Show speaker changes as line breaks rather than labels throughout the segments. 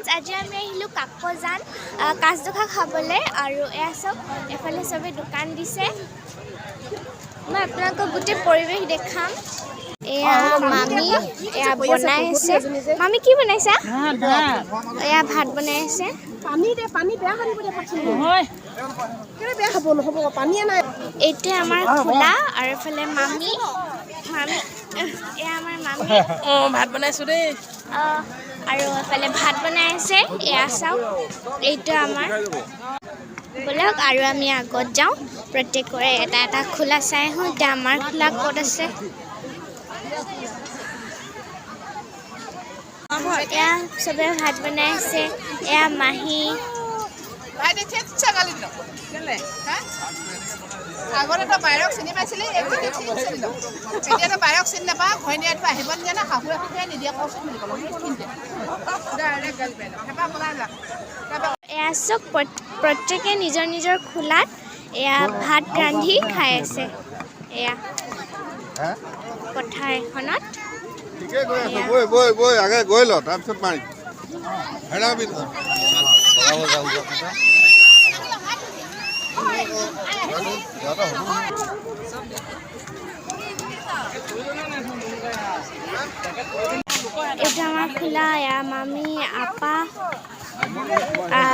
friends আজি আমি আহিলোঁ কাকজান কাজদখা খাবলৈ আৰু এয়া চাওক এফালে চবে দোকান দিছে মই আপোনালোকক গোটেই পৰিৱেশ দেখাম এয়া মামী এয়া বনাই আছে মামী কি বনাইছা এয়া ভাত বনাই আছে এইটোৱে আমাৰ খোলা আৰু এফালে মামী এয়া আমাৰ মামী
ভাত বনাইছো দেই
আৰু এফালে ভাত বনাই আছে এয়া চাওক এইটো আমাৰ বলক আৰু আমি আগত যাওঁ প্ৰত্যেকৰে এটা এটা খোলা চাই আহোঁ এতিয়া আমাৰ খোলা ক'ত আছে এয়া চবে ভাত বনাই আছে এয়া মাহী
আগতে তো বাইৰক চিনি পাইছিলি এতিয়া বাইৰক চিনি নাপা ঘৈণীয়েৰটো আহিব নিদিয়ে না শাহু এখনে নিদিয়ে কচোন বুলি ক'লো
এয়া চব প্ৰত্যেকে নিজৰ নিজৰ খোলাত এয়া ভাত ৰান্ধি খাই আছে এয়া পথাৰ এখনত
আগে গৈ ল তাৰপিছত মাৰি
এইটো আমাৰ খোলা এয়া মামী আপা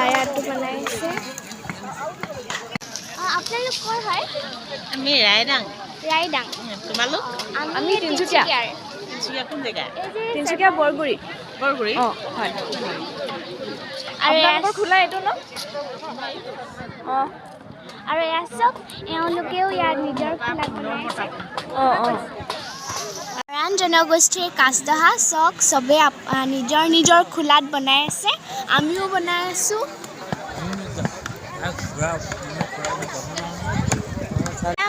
ইয়াতো বনাই আছে আপোনালোক ক'ৰ হয়
আমি ৰাইদাং
তোমালোক আমি
তিনিচুকীয়া কোন জেগা তিনিচুকীয়া বৰগুৰি অঁ হয়
আৰু
আপোনালোকৰ খোলা এইটো ন অঁ
আৰু এয়া চব এওঁলোকেও ইয়াত নিজৰ খোলাত বনাই আছে মৰাণ জনগোষ্ঠীৰ কাজদহা চক চবে নিজৰ নিজৰ খোলাত বনাই আছে আমিও বনাই আছোঁ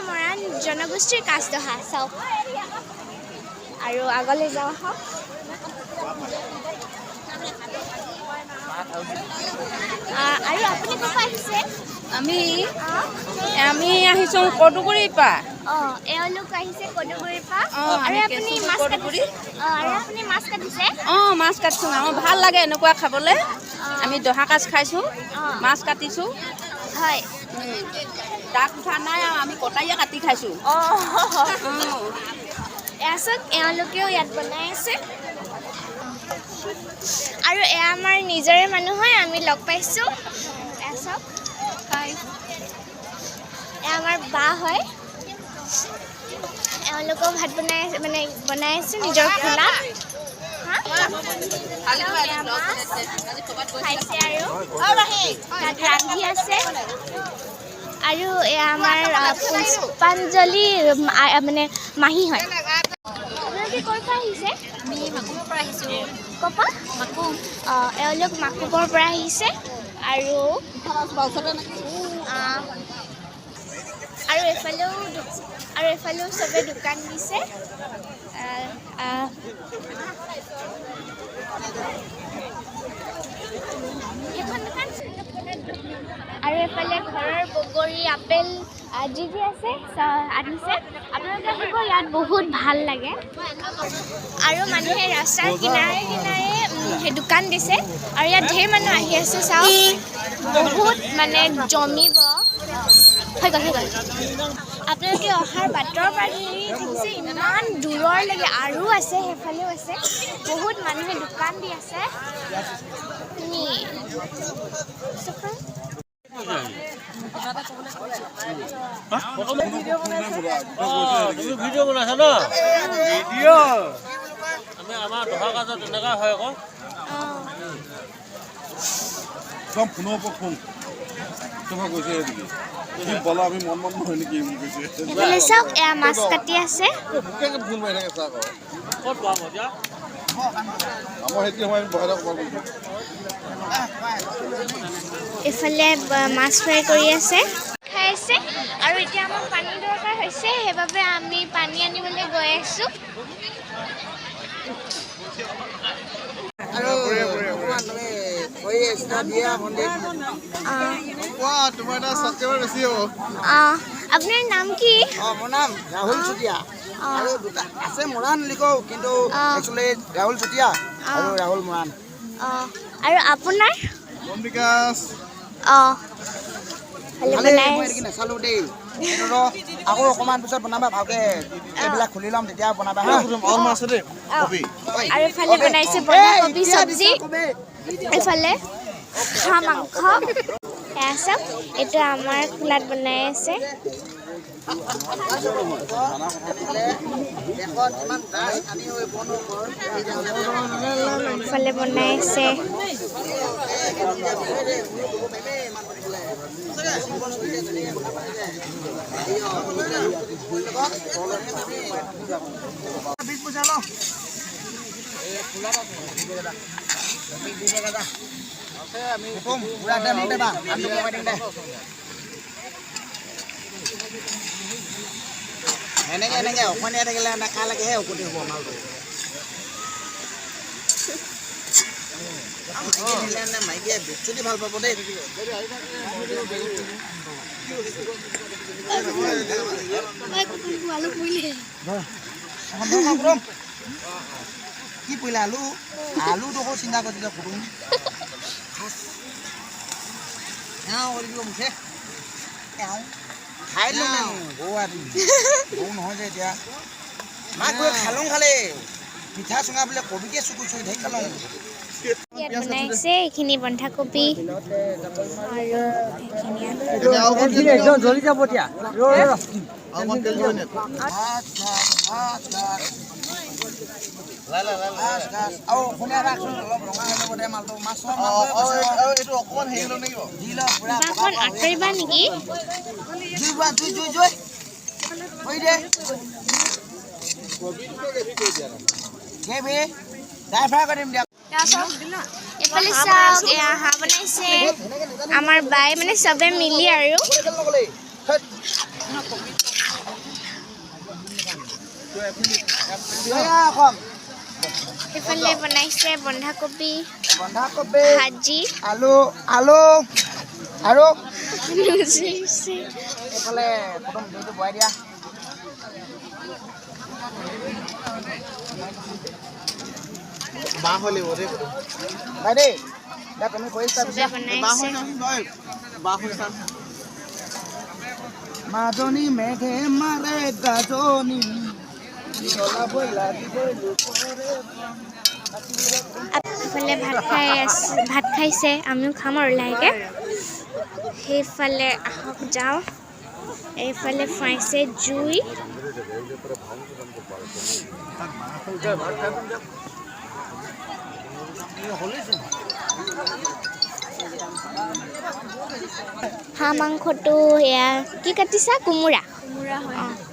মৰাণ জনগোষ্ঠীৰ কাজদহা চাওক আৰু আগলৈ যাওঁ আহক আৰু আপুনি ক'ৰ পৰা আহিছে
আমি আহিছোঁ কটুগুৰিৰ পৰা
এওঁলোক আহিছে কটুগুৰিৰ পৰা আৰু আপুনি মাছ কাটিছে
মাছ কাটিছোঁ আমাৰ ভাল লাগে এনেকুৱা খাবলৈ আমি দহা কাজ খাইছোঁ মাছ কাটিছোঁ
হয়
দাগ উঠা নাই আৰু আমি কটাৰীয়ে কাটি খাইছোঁ
এয়া চাওক এওঁলোকেও ইয়াত বনাই আছে আৰু এয়া আমাৰ নিজৰে মানুহ হয় আমি লগ পাইছোঁ এয়া চাওক এয়া আমাৰ বা হয় এওঁলোকেও ভাত বনাই আছে নিজৰ খোলাত খাইছে আৰু তাত ৰান্ধি আছে আৰু এয়া আমাৰ পুষ্পাঞ্জলি মানে মাহী হয় আপোনালোকে ক'ৰ পৰা আহিছে
আমি মাকুমৰ পৰা আহিছোঁ
ক'ৰ পৰা
মাকুম
এওঁলোক মাকুমৰ পৰা আহিছে আৰু এফালেও চবে দোকান দিছে আৰু এফালে ঘৰৰ বগৰী আপেল যি আছে আনিছে আপোনালোকে আহিব ইয়াত বহুত ভাল লাগে আৰু মানুহে ৰাস্তাৰ কিনাৰে কিনাৰে দোকান দিছে আৰু ইয়াত ঢেৰ মানুহ আহি আছে চাওক বহুত মানে জমিব হৈ গ'ল আপোনালোকে অহাৰ বাটৰ পৰা ধৰি দেখিছে ইমান দূৰলৈকে আৰু আছে সেইফালেও আছে বহুত মানুহে দোকান দি আছে
ভিডিঅ' বনাইছা ন আমি আমাৰ দহা কাজত তেনেকুৱা হয় আকৌ
একদম ফোনৰ ওপৰত ফোন কৈছে কি বলা আমি মন নহয় নেকি
এইফালে চাওক এয়া মাছ কাটি আছে
ফোন মাৰি থাকে চাওক
ক'ত পাম এতিয়া
আমাৰ সেইটো সময় বহাই
এইফালে মাছ ফ্ৰাই কৰি আছে খাই আছে আৰু এতিয়া আমাক পানী দৰকাৰ হৈছে সেইবাবে আমি পানী আনিবলৈ গৈ আছোঁ আপোনাৰ নাম কি
মোৰ নাম ৰাহুল চুতীয়া আৰু দুটা আছে মৰাণ লিখো কিন্তু একচুৱেলি ৰাহুল চুতীয়া আৰু ৰাহুল মৰাণ
আৰু আপোনাৰ
চন্দিকাছ
অঁ ভালে
ভালে
বনাই
মই এদিন নাচালো দেই আকৌ অকণমান পিছত বনাবা ভালকে এইবিলাক খুলি ল'ম তেতিয়া বনাবা হা
আৰু মাছ আছে দেই কবি
আৰু এফালে বনাইছে বন্ধাকবি চব্জি এফালে হাঁহ মাংস এয়া চাওক এইটো আমাৰ খোলাত বনাই আছে ইফালে বনাই আছে
এনেকে এনেকে অসমীয়া থাকিলে নাকালেগেহে উকতি হ'ব মালটো মাইকীয়ে বেচুতি ভাল পাব দেই কি পৰিলে আলু আলুটো আকৌ চিন্তা কৰি দিলে কুটুম কৰি দিব মুঠে খাই দিলোঁ গৰু আদি গৰু নহয় যে এতিয়া মাক গৈ খালোঁ খালে পিঠা চুঙা বোলে কবিকে চুকুৰি চুই ঢেক খালোঁ
ইয়াত বনাইছে এইখিনি বন্ধাকবি আৰু
জ্বলি যাব এতিয়া আৰু অসমীয়া ৰাখচোন অলপ ৰঙা হৈ যাব দে মালটো মাছৰ এইটো অকণমান হেৰি হ'লেও নেকি দি লওক পুৰা
অকণ আঁতৰিবা নেকি
জুই দে ড্ৰাই ফ্ৰাই কৰি দিম দিয়া
এইফালে চাওক এয়া হাঁহ বনাইছে আমাৰ বাই মানে চবে মিলি আৰু এইফালে বনাইছে বন্ধাকবি ভাজি
আলু আলু আৰু
লুচিছে
এইফালে প্ৰথম দৈটো বহাই দিয়া বাঁহ হ'লে দেই বাইদেউ তুমি কৰিছা
চবে বনাইছে
মাজনী মেঘে মাৰে গাজনী চলাবই লাগিবই
এইফালে ভাত খাইছে আমিও খাম আৰু লাহেকৈ সেইফালে আহক যাওঁ এইফালে ফুৱাইছে জুই হাঁহ মাংসটো এয়া কি কাটিছা কোমোৰা হয়